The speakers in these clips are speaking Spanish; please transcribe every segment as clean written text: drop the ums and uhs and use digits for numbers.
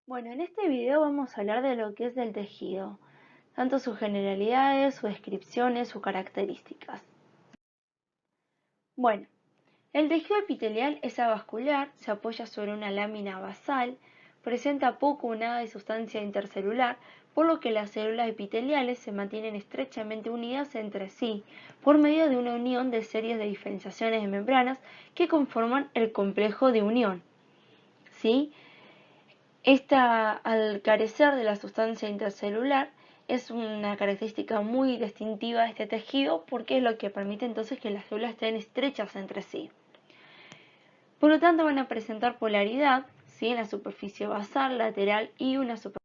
Bueno, en este video vamos a hablar de lo que es el tejido, tanto sus generalidades, sus descripciones, sus características. Bueno, el tejido epitelial es avascular, se apoya sobre una lámina basal, presenta poco o nada de sustancia intercelular, por lo que las células epiteliales se mantienen estrechamente unidas entre sí por medio de una unión de series de diferenciaciones de membranas que conforman el complejo de unión. ¿Sí? Esta, al carecer de la sustancia intercelular, es una característica muy distintiva de este tejido porque es lo que permite entonces que las células estén estrechas entre sí. Por lo tanto, van a presentar polaridad, ¿sí?, en la superficie basal, lateral y una superficie.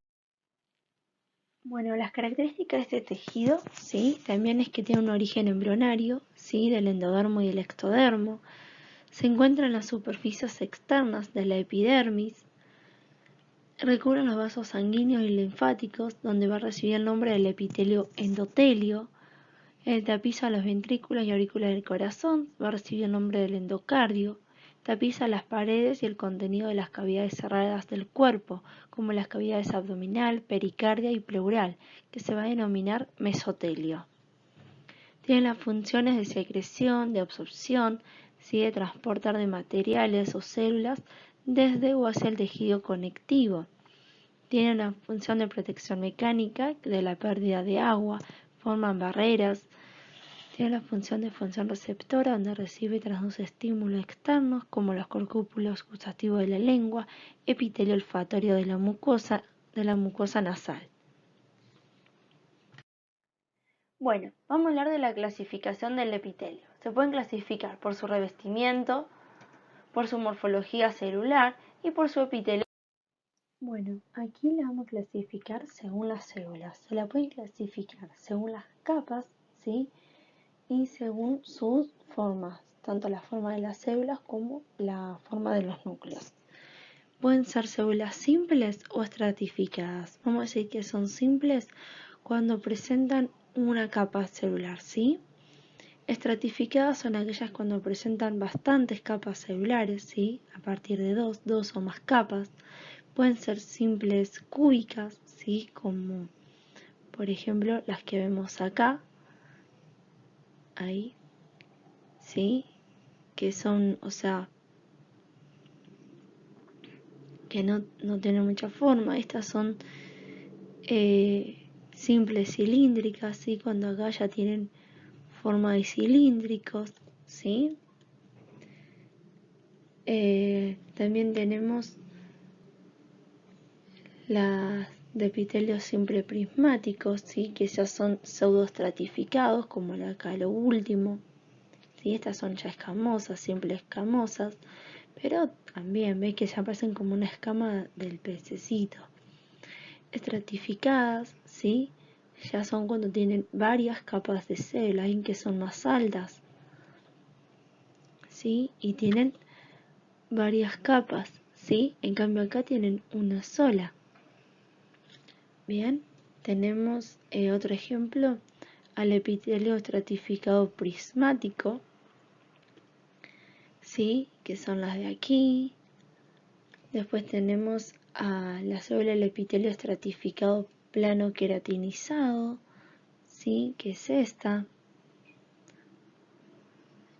Bueno, las características de este tejido, ¿sí?, también es que tiene un origen embrionario, ¿sí?, del endodermo y el ectodermo. Se encuentra en las superficies externas de la epidermis. Recubren los vasos sanguíneos y linfáticos, donde va a recibir el nombre del epitelio endotelio. Tapiza los ventrículos y aurículas del corazón, va a recibir el nombre del endocardio. Tapiza las paredes y el contenido de las cavidades cerradas del cuerpo, como las cavidades abdominal, pericardia y pleural, que se va a denominar mesotelio. Tiene las funciones de secreción, de absorción, ¿sí?, de transportar de materiales o células desde o hacia el tejido conectivo. Tiene una función de protección mecánica de la pérdida de agua, forman barreras. Tiene la función de función receptora, donde recibe y transduce estímulos externos como los corpúsculos gustativos de la lengua, epitelio olfatorio de la mucosa nasal. Bueno, vamos a hablar de la clasificación del epitelio. Se pueden clasificar por su revestimiento, por su morfología celular y por su epitelio. Bueno, aquí la vamos a clasificar según las células. Se la pueden clasificar según las capas, ¿sí?, y según sus formas, tanto la forma de las células como la forma de los núcleos. Pueden ser células simples o estratificadas. Vamos a decir que son simples cuando presentan una capa celular, ¿sí? Estratificadas son aquellas cuando presentan bastantes capas celulares, ¿sí?, a partir de dos o más capas. Pueden ser simples cúbicas, ¿sí?, como por ejemplo las que vemos acá, ahí, ¿sí?, que son, o sea, que no tienen mucha forma. Estas son simples cilíndricas, ¿sí?, cuando acá ya tienen forma de cilíndricos, ¿sí? También tenemos las de epitelios simple prismáticos, ¿sí?, que ya son pseudoestratificados, como la acá lo último, ¿sí? Estas son ya escamosas, simple escamosas, pero también veis que ya parecen como una escama del pececito. Estratificadas, ¿sí?, ya son cuando tienen varias capas de células, en que son más altas, ¿sí?, y tienen varias capas, ¿sí? En cambio acá tienen una sola. Bien, tenemos otro ejemplo, al epitelio estratificado prismático, ¿sí?, que son las de aquí. Después tenemos a la célula del epitelio estratificado plano queratinizado, ¿sí?, que es esta.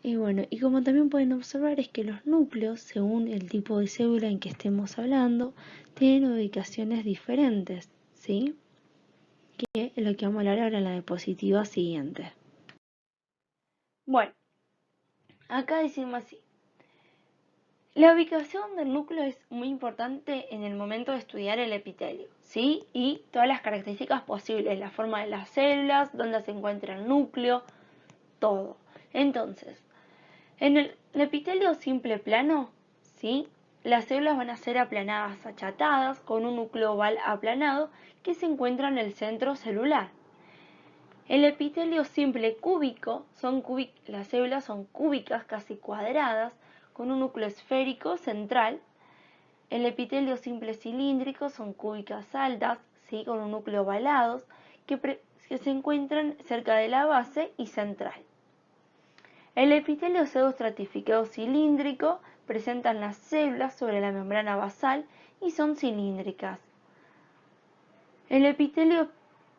Y bueno, y como también pueden observar es que los núcleos, según el tipo de célula en que estemos hablando, tienen ubicaciones diferentes, ¿sí?, que es lo que vamos a hablar ahora en la diapositiva siguiente. Bueno, acá decimos así. La ubicación del núcleo es muy importante en el momento de estudiar el epitelio, ¿sí? Y todas las características posibles, la forma de las células, dónde se encuentra el núcleo, todo. Entonces, en el epitelio simple plano, ¿sí?, las células van a ser aplanadas, achatadas, con un núcleo oval aplanado que se encuentra en el centro celular. El epitelio simple cúbico, las células son cúbicas, casi cuadradas, con un núcleo esférico central. El epitelio simple cilíndrico son cúbicas altas, ¿sí?, con un núcleo ovalados, que se encuentran cerca de la base y central. El epitelio pseudoestratificado cilíndrico presentan las células sobre la membrana basal y son cilíndricas, El epitelio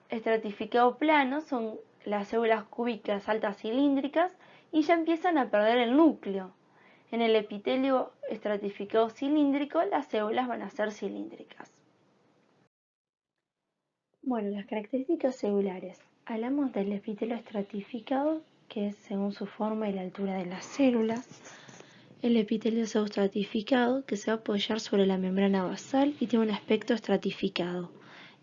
estratificado plano son las células cúbicas altas cilíndricas y ya empiezan a perder el núcleo. En el epitelio estratificado cilíndrico las células van a ser cilíndricas. Bueno, las características celulares. Hablamos del epitelio estratificado, que es según su forma y la altura de las células. El epitelio pseudoestratificado, que se va a apoyar sobre la membrana basal y tiene un aspecto estratificado.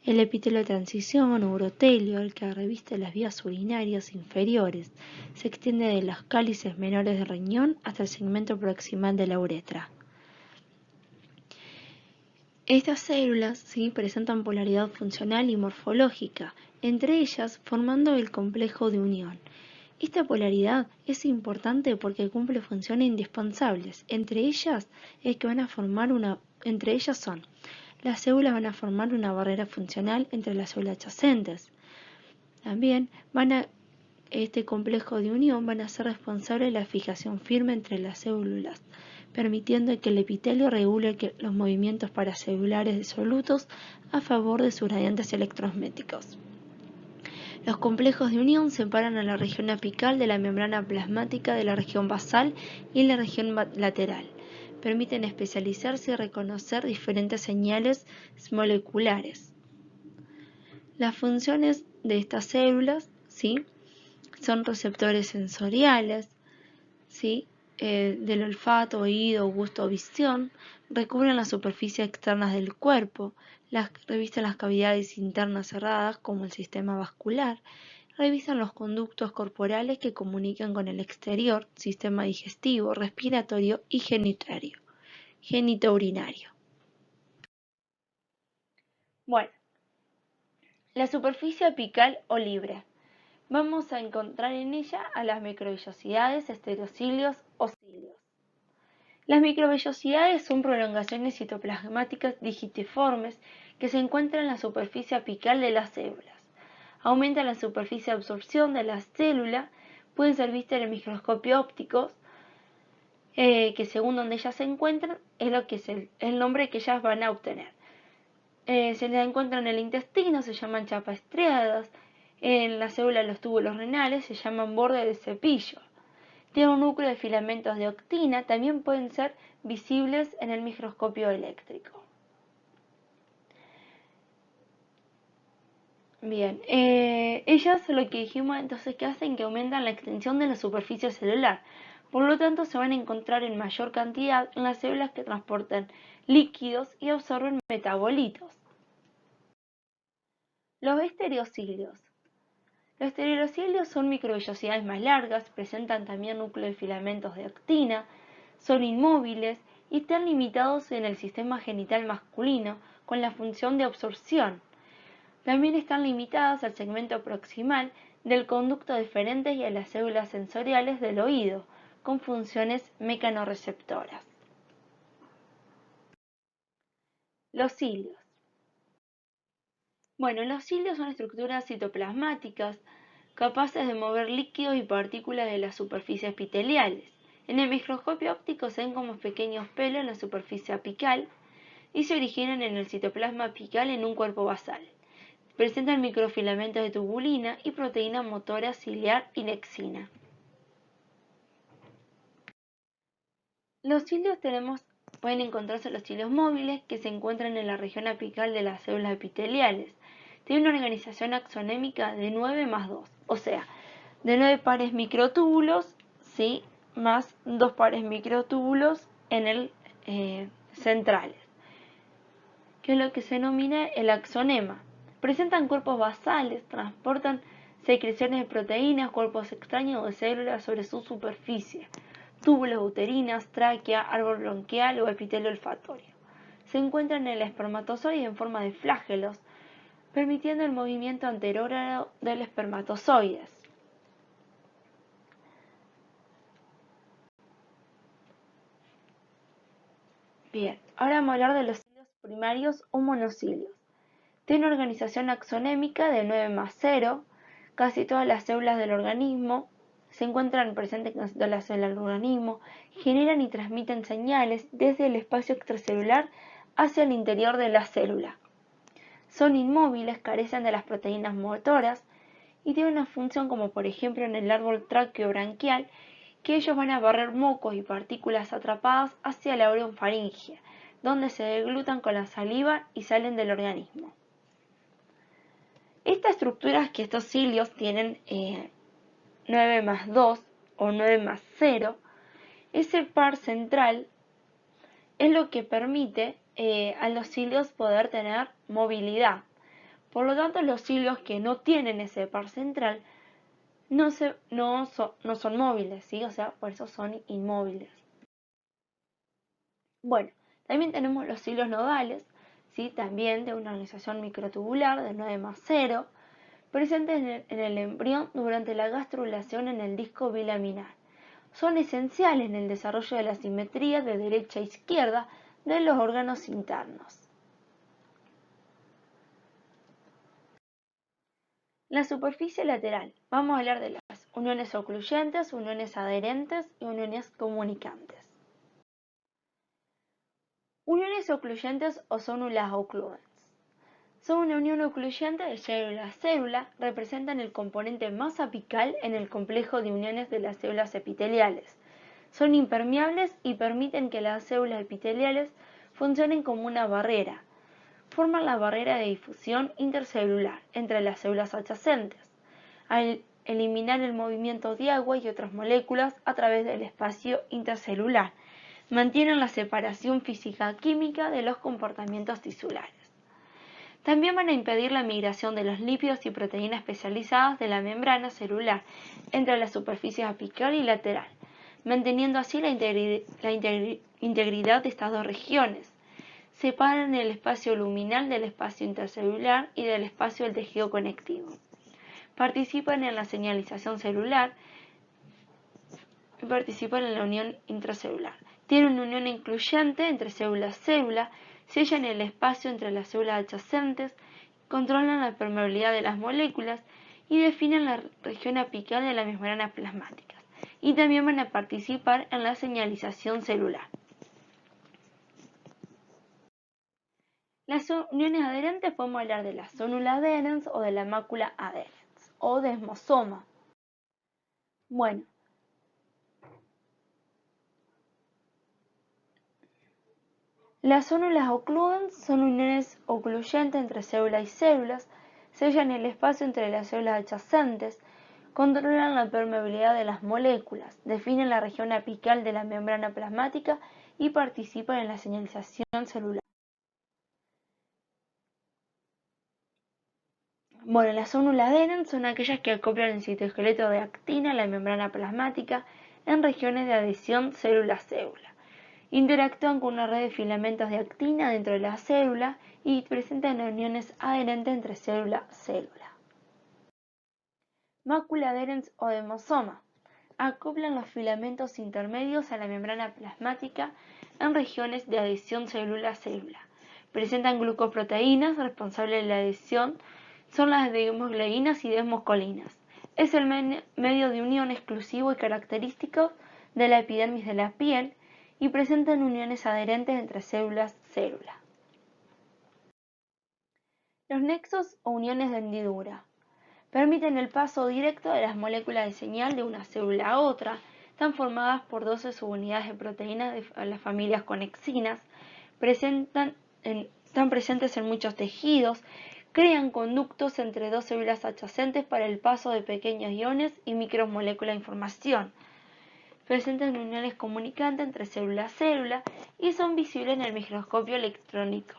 El epitelio de transición o urotelio, el que reviste las vías urinarias inferiores, se extiende de los cálices menores del riñón hasta el segmento proximal de la uretra. Estas células presentan polaridad funcional y morfológica, entre ellas formando el complejo de unión. Esta polaridad es importante porque cumple funciones indispensables. Entre ellas son las células van a formar una barrera funcional entre las células adyacentes. También este complejo de unión van a ser responsables de la fijación firme entre las células, permitiendo que el epitelio regule los movimientos paracelulares disolutos a favor de sus gradientes electrostáticos. Los complejos de unión separan a la región apical de la membrana plasmática de la región basal y la región lateral. Permiten especializarse y reconocer diferentes señales moleculares. Las funciones de estas células son receptores sensoriales, del olfato, oído, gusto o visión, recubren las superficies externas del cuerpo, revisan las cavidades internas cerradas como el sistema vascular, revisan los conductos corporales que comunican con el exterior, sistema digestivo, respiratorio y genitourinario. Bueno, la superficie apical o libre. Vamos a encontrar en ella a las microvellosidades, estereocilios o cilios. Las microvellosidades son prolongaciones citoplasmáticas digitiformes que se encuentran en la superficie apical de las células. Aumentan la superficie de absorción de la célula, pueden ser vistas en el microscopio óptico, que según donde ellas se encuentran es el nombre que ellas van a obtener. Se las encuentran en el intestino, se llaman chapas estriadas. En la célula de los túbulos renales se llaman borde de cepillo. Tienen un núcleo de filamentos de actina, también pueden ser visibles en el microscopio eléctrico. Bien, ellas lo que dijimos entonces que hacen que aumentan la extensión de la superficie celular. Por lo tanto, se van a encontrar en mayor cantidad en las células que transportan líquidos y absorben metabolitos. Los estereocilios. Los estereocilios son microvellosidades más largas, presentan también núcleo de filamentos de actina, son inmóviles y están limitados en el sistema genital masculino con la función de absorción. También están limitadas al segmento proximal del conducto deferente y a las células sensoriales del oído, con funciones mecanorreceptoras. Los cilios. Bueno, los cilios son estructuras citoplasmáticas capaces de mover líquidos y partículas de las superficies epiteliales. En el microscopio óptico se ven como pequeños pelos en la superficie apical y se originan en el citoplasma apical en un cuerpo basal. Presentan microfilamentos de tubulina y proteína motora ciliar y lexina. Los cilios pueden encontrarse los cilios móviles que se encuentran en la región apical de las células epiteliales. Tiene una organización axonémica de 9 más 2, o sea, de 9 pares microtúbulos, más 2 pares microtúbulos en el centrales, que es lo que se denomina el axonema. Presentan cuerpos basales, transportan secreciones de proteínas, cuerpos extraños o de células sobre su superficie, túbulos uterinas, tráquea, árbol bronquial o epitelio olfatorio. Se encuentran en el espermatozoide en forma de flagelos, permitiendo el movimiento anterógrado del espermatozoide. Bien, ahora vamos a hablar de los cilios primarios o monocilios. Tiene una organización axonémica de 9 más 0. Casi todas las células del organismo se encuentran presentes en todas las células del organismo, generan y transmiten señales desde el espacio extracelular hacia el interior de la célula. Son inmóviles, carecen de las proteínas motoras y tienen una función como por ejemplo en el árbol tráqueo-branquial, que ellos van a barrer mocos y partículas atrapadas hacia la orofaringe, donde se deglutan con la saliva y salen del organismo. Esta estructura es que estos cilios tienen 9 más 2 o 9 más 0, ese par central es lo que permite a los cilios poder tener movilidad. Por lo tanto, los cilios que no tienen ese par central no son móviles, ¿sí? O sea, por eso son inmóviles. Bueno, también tenemos los cilios nodales, ¿sí? También de una organización microtubular de 9 más 0, presentes en el embrión durante la gastrulación en el disco bilaminar. Son esenciales en el desarrollo de la simetría de derecha a izquierda de los órganos internos. La superficie lateral. Vamos a hablar de las uniones ocluyentes, uniones adherentes y uniones comunicantes. Uniones ocluyentes o células ocluens. Son una unión ocluyente de célula a célula, representan el componente más apical en el complejo de uniones de las células epiteliales. Son impermeables y permiten que las células epiteliales funcionen como una barrera. Forman la barrera de difusión intercelular entre las células adyacentes, al eliminar el movimiento de agua y otras moléculas a través del espacio intercelular. Mantienen la separación física-química de los comportamientos tisulares. También van a impedir la migración de los lípidos y proteínas especializadas de la membrana celular entre las superficies apical y lateral, manteniendo así la integridad de estas dos regiones. Separan el espacio luminal del espacio intercelular y del espacio del tejido conectivo. Participan en la señalización celular y participan en la unión intracelular. Tienen una unión incluyente entre célula-célula, sellan el espacio entre las células adyacentes, controlan la permeabilidad de las moléculas y definen la región apical de la membrana plasmática. Y también van a participar en la señalización celular. Las uniones adherentes podemos hablar de la zonula adherens o de la mácula adherens o desmosoma. Bueno, las zónulas ocluens son uniones ocluyentes entre células y células, sellan el espacio entre las células adyacentes, controlan la permeabilidad de las moléculas, definen la región apical de la membrana plasmática y participan en la señalización celular. Bueno, las zónulas adherentes son aquellas que acoplan el citoesqueleto de actina a la membrana plasmática en regiones de adhesión célula-célula. Interactúan con una red de filamentos de actina dentro de la célula y presentan uniones adherentes entre célula-célula. Mácula adherens o demosoma. Acoplan los filamentos intermedios a la membrana plasmática en regiones de adhesión célula-célula. Presentan glucoproteínas responsables de la adhesión, son las desmogleínas y desmoscolinas. Es el medio de unión exclusivo y característico de la epidermis de la piel y presentan uniones adherentes entre células-célula. Los nexos o uniones de hendidura permiten el paso directo de las moléculas de señal de una célula a otra. Están formadas por 12 subunidades de proteínas de las familias conexinas, están presentes en muchos tejidos, crean conductos entre dos células adyacentes para el paso de pequeños iones y micromoléculas de información. Presentan uniones comunicantes entre célula a célula y son visibles en el microscopio electrónico.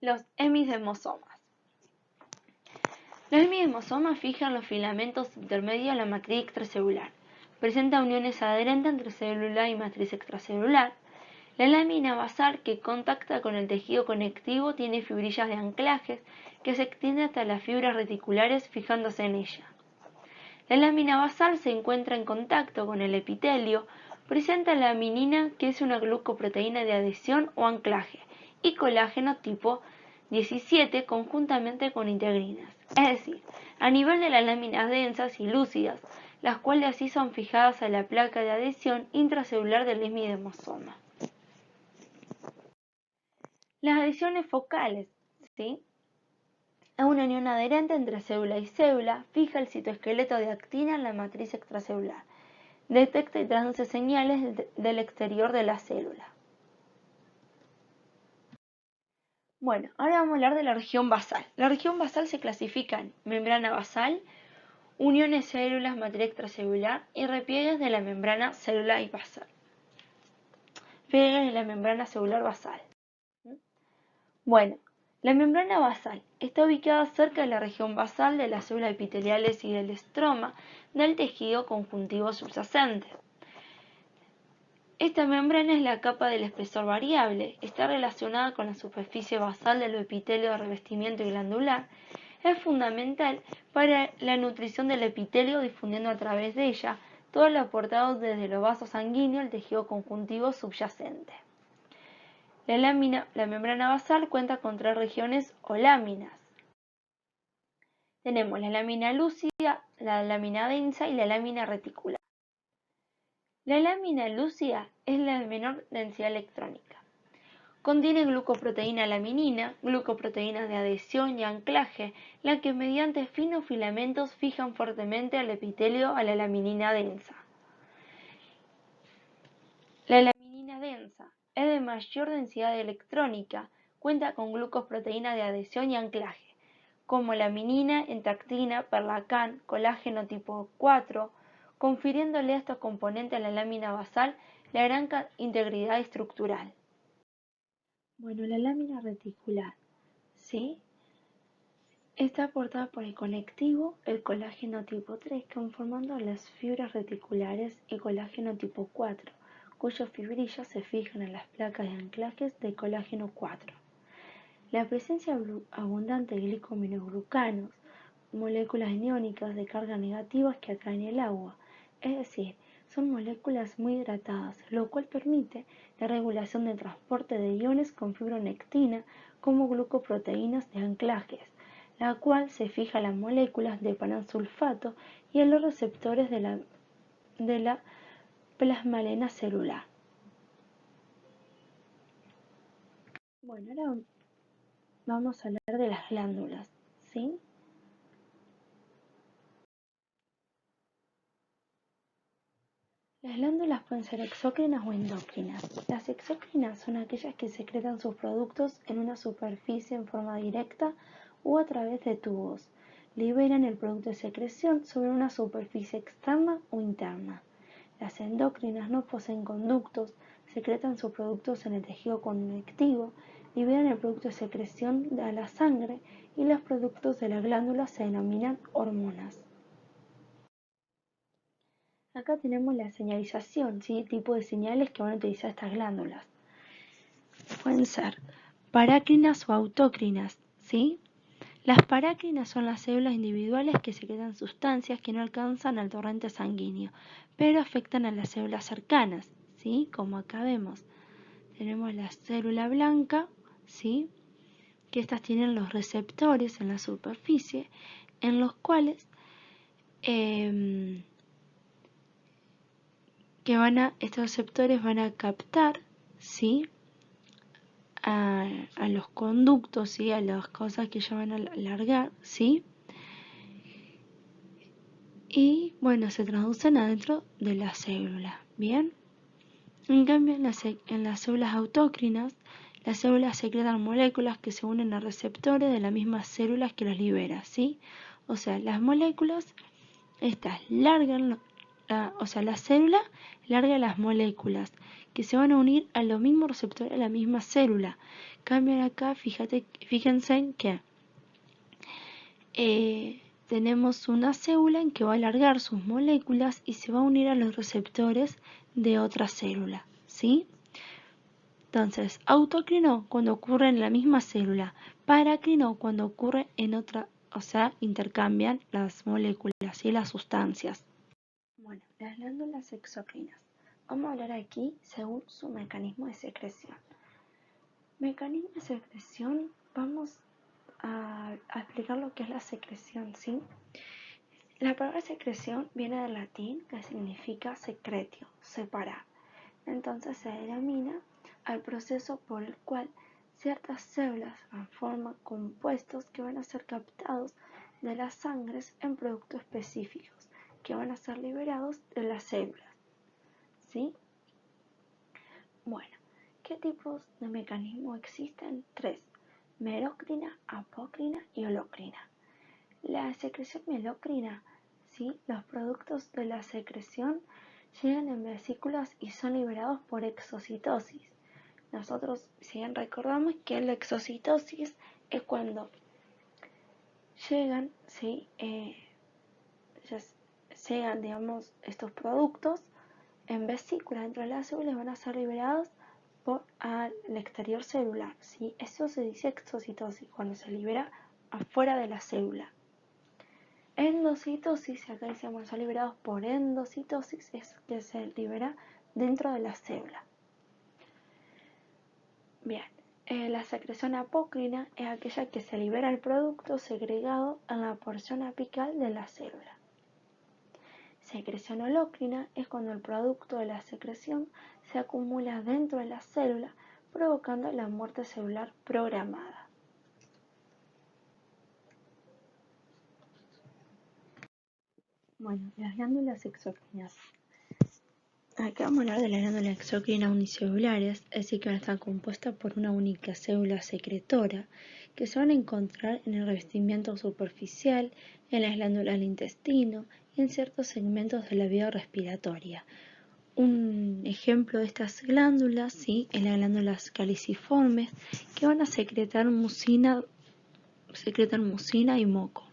Los hemidemosomas. Los hemidemosomas fijan los filamentos intermedios a la matriz extracelular. Presenta uniones adherentes entre célula y matriz extracelular. La lámina basal que contacta con el tejido conectivo tiene fibrillas de anclajes que se extienden hasta las fibras reticulares fijándose en ella. La lámina basal se encuentra en contacto con el epitelio, presenta laminina que es una glucoproteína de adhesión o anclaje y colágeno tipo 17 conjuntamente con integrinas, es decir, a nivel de las láminas densas y lúcidas, las cuales así son fijadas a la placa de adhesión intracelular del hemidemosoma. Las adhesiones focales, ¿sí? Es una unión adherente entre célula y célula, fija el citoesqueleto de actina en la matriz extracelular. Detecta y transduce señales del exterior de la célula. Bueno, ahora vamos a hablar de la región basal. La región basal se clasifica en membrana basal, uniones células, matriz extracelular y repliegues de la membrana celular y basal. Pliegues de la membrana celular basal. Bueno, la membrana basal está ubicada cerca de la región basal de las células epiteliales y del estroma del tejido conjuntivo subyacente. Esta membrana es la capa del espesor variable, está relacionada con la superficie basal del epitelio de revestimiento glandular, es fundamental para la nutrición del epitelio difundiendo a través de ella todo lo aportado desde los vasos sanguíneos al tejido conjuntivo subyacente. La membrana basal cuenta con 3 regiones o láminas. Tenemos la lámina lúcida, la lámina densa y la lámina reticular. La lámina lúcida es la de menor densidad electrónica. Contiene glucoproteína laminina, glucoproteínas de adhesión y anclaje, la que mediante finos filamentos fijan fuertemente al epitelio a la laminina densa. La laminina densa es de mayor densidad electrónica, cuenta con glucoproteínas de adhesión y anclaje, como laminina, entactina, perlacan, colágeno tipo 4, confiriéndole a estos componentes a la lámina basal la gran integridad estructural. Bueno, la lámina reticular, ¿sí? Está aportada por el conectivo, el colágeno tipo 3, conformando las fibras reticulares y colágeno tipo 4, cuyas fibrillas se fijan en las placas de anclajes de colágeno 4. La presencia abundante de glicominoglucanos, moléculas aniónicas de carga negativas que atraen el agua, es decir, son moléculas muy hidratadas, lo cual permite la regulación del transporte de iones con fibronectina como glucoproteínas de anclajes, la cual se fija a las moléculas de panansulfato y a los receptores de la plasmalena celular. Bueno, ahora vamos a hablar de las glándulas, ¿sí? Las glándulas pueden ser exócrinas o endócrinas. Las exócrinas son aquellas que secretan sus productos en una superficie en forma directa o a través de tubos. Liberan el producto de secreción sobre una superficie externa o interna. Las endócrinas no poseen conductos, secretan sus productos en el tejido conectivo, liberan el producto de secreción a la sangre y los productos de la glándula se denominan hormonas. Acá tenemos la señalización, ¿sí? Tipo de señales que van a utilizar estas glándulas. Pueden ser parácrinas o autócrinas, ¿sí? Las parácrinas son las células individuales que secretan sustancias que no alcanzan al torrente sanguíneo, pero afectan a las células cercanas, ¿sí? Como acá vemos. Tenemos la célula blanca, ¿sí? Que estas tienen los receptores en la superficie, en los cuales estos receptores van a captar, ¿sí? a los conductos, ¿sí? A las cosas que ya van a alargar, ¿sí? Y bueno, se traducen adentro de la célula, ¿bien? En cambio, en las células autócrinas, las células secretan moléculas que se unen a receptores de las mismas células que las libera, ¿sí? O sea, las moléculas, estas largan, la célula larga las moléculas que se van a unir a los mismos receptores de la misma célula. Cambian acá, fíjense en que tenemos una célula en que va a alargar sus moléculas y se va a unir a los receptores de otra célula, ¿sí? Entonces, autócrino cuando ocurre en la misma célula, parácrino cuando ocurre en otra, o sea, intercambian las moléculas y las sustancias. Bueno, las glándulas exócrinas. Vamos a hablar aquí según su mecanismo de secreción. Mecanismo de secreción, vamos a explicar lo que es la secreción, ¿sí? La palabra secreción viene del latín que significa secretio, separar. Entonces se denomina al proceso por el cual ciertas células forman compuestos que van a ser captados de las sangres en productos específicos que van a ser liberados de las células. ¿Sí? Bueno, ¿qué tipos de mecanismos existen? 3: merocrina, apocrina y holocrina. La secreción merocrina, ¿sí? Los productos de la secreción llegan en vesículas y son liberados por exocitosis. Nosotros, si bien recordamos que la exocitosis es cuando llegan, ¿sí? Llegan, digamos, estos productos en vesícula dentro de la célula y van a ser liberados al exterior celular, ¿sí? Eso se dice exocitosis, cuando se libera afuera de la célula. Endocitosis, acá decíamos son liberados por endocitosis, es que se libera dentro de la célula. Bien, la secreción apócrina es aquella que se libera el producto segregado en la porción apical de la célula. Secreción holocrina es cuando el producto de la secreción se acumula dentro de la célula, provocando la muerte celular programada. Bueno, las glándulas exócrinas. Acá vamos a hablar de las glándulas exócrinas unicelulares, es decir, que van a estar compuestas por una única célula secretora, que se van a encontrar en el revestimiento superficial, en las glándulas del intestino y en ciertos segmentos de la vía respiratoria. Un ejemplo de estas glándulas, ¿sí?, es las glándulas caliciformes, que van a secretar mucina y moco.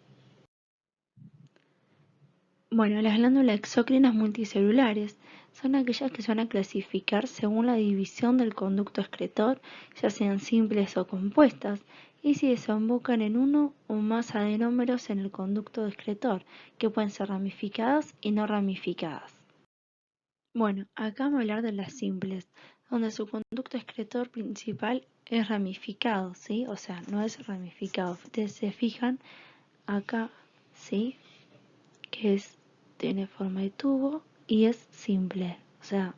Bueno, las glándulas exócrinas multicelulares son aquellas que se van a clasificar según la división del conducto excretor, ya sean simples o compuestas, y si desembocan en uno o más adenómeros en el conducto excretor, que pueden ser ramificadas y no ramificadas. Bueno, acá vamos a hablar de las simples, donde su conducto excretor principal es ramificado, ¿sí? O sea, no es ramificado. Ustedes se fijan acá, ¿sí?, que tiene forma de tubo y es simple, o sea,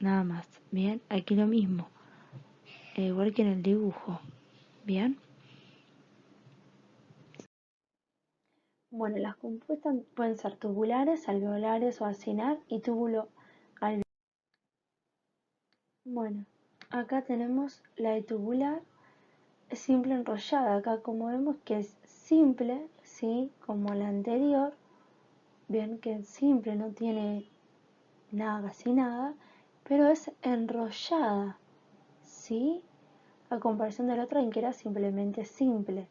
nada más. Bien, aquí lo mismo, igual que en el dibujo. Bien. Bueno, las compuestas pueden ser tubulares, alveolares o acinar y túbulo alveolar. Bueno, acá tenemos la de tubular, simple enrollada. Acá como vemos que es simple, ¿sí?, como la anterior. Bien, que es simple, no tiene nada, casi nada, pero es enrollada, ¿sí?, a comparación de la otra en que era simplemente simple,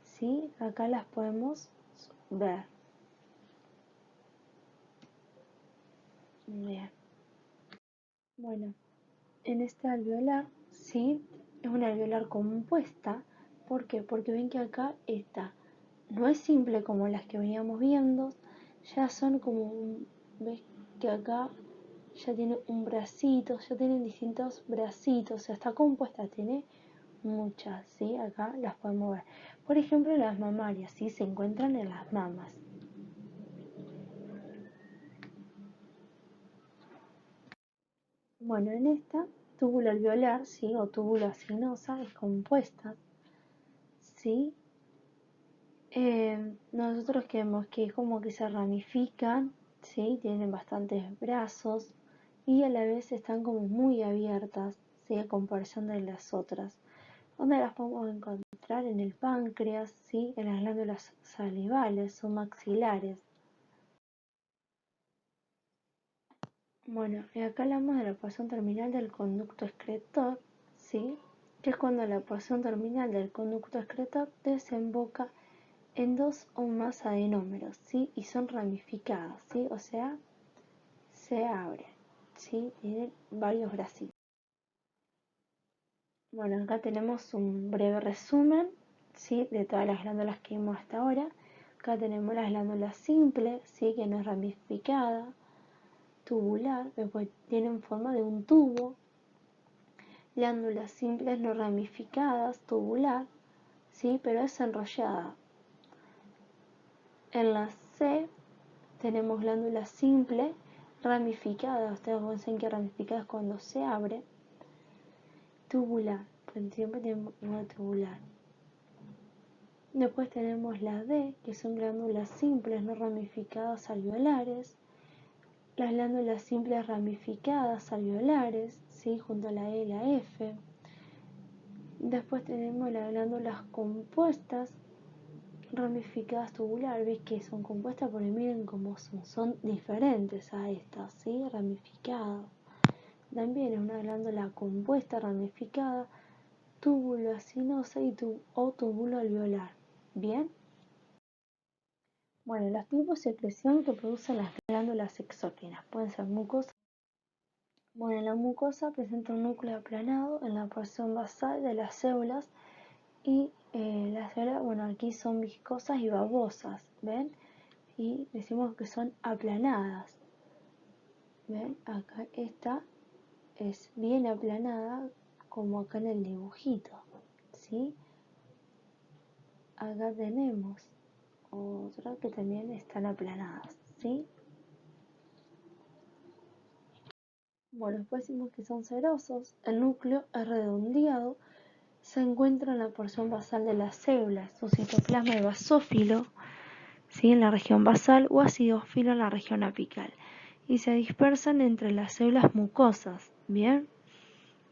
¿sí? Acá las podemos ver. Bien. Bueno, en esta alveolar, ¿sí?, es una alveolar compuesta. ¿Por qué? Porque ven que acá esta no es simple como las que veníamos viendo, ya son como ¿ves que acá ya tiene un bracito, ya tienen distintos bracitos, o sea, está compuesta, tiene muchas, ¿sí? Acá las podemos ver. Por ejemplo, las mamarias, ¿sí?, se encuentran en las mamas. Bueno, en esta túbulo alveolar, ¿sí?, o túbulo acinosa, es compuesta, ¿sí? Nosotros vemos que es como que se ramifican, ¿sí?, tienen bastantes brazos y a la vez están como muy abiertas, ¿sí?, a comparación de las otras. ¿Dónde las podemos encontrar? En el páncreas, ¿sí?, en las glándulas salivales o maxilares. Bueno, y acá hablamos de la porción terminal del conducto excretor, ¿sí?, que es cuando la porción terminal del conducto excretor desemboca en dos o más adenómeros, ¿sí?, y son ramificadas, ¿sí?, o sea, se abren, ¿sí?, tienen varios bracitos. Bueno, acá tenemos un breve resumen, ¿sí?, de todas las glándulas que vimos hasta ahora. Acá tenemos las glándulas simples, ¿sí?, que no es ramificada, tubular, después tienen forma de un tubo. Glándulas simples no ramificadas, tubular, ¿sí?, pero es enrollada. En la C tenemos glándulas simples ramificadas. Ustedes ven que ramificadas cuando se abre. Tubular, siempre tenemos uno tubular. Después tenemos la D, que son glándulas simples no ramificadas alveolares. Las glándulas simples ramificadas alveolares, ¿sí? Junto a la E y la F. Después tenemos las glándulas compuestas ramificadas tubular, ves que son compuestas porque miren cómo son diferentes a estas, ¿sí? Ramificadas. También es una glándula compuesta ramificada tubulocinosa o túbulo alveolar. ¿Bien? Bueno, los tipos de secreción que producen las glándulas exócrinas pueden ser mucosas. Bueno, la mucosa presenta un núcleo aplanado en la porción basal de las células y las células, bueno, aquí son viscosas y babosas, ¿ven? Y decimos que son aplanadas. ¿Ven? Acá esta es bien aplanada como acá en el dibujito, ¿sí? Acá tenemos otras que también están aplanadas, ¿sí? Bueno, después decimos que son serosos. El núcleo es redondeado. Se encuentra en la porción basal de las células. Su citoplasma es basófilo, ¿sí? En la región basal, o acidófilo en la región apical. Y se dispersan entre las células mucosas. ¿Bien?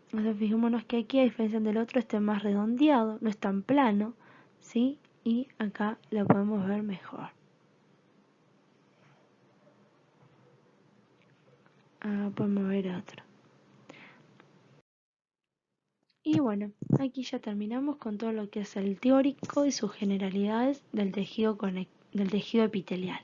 Entonces fijémonos que aquí, a diferencia del otro, este es más redondeado, no es tan plano, ¿sí? Y acá lo podemos ver mejor. Podemos ver otro. Y bueno, aquí ya terminamos con todo lo que es el teórico y sus generalidades del tejido epitelial.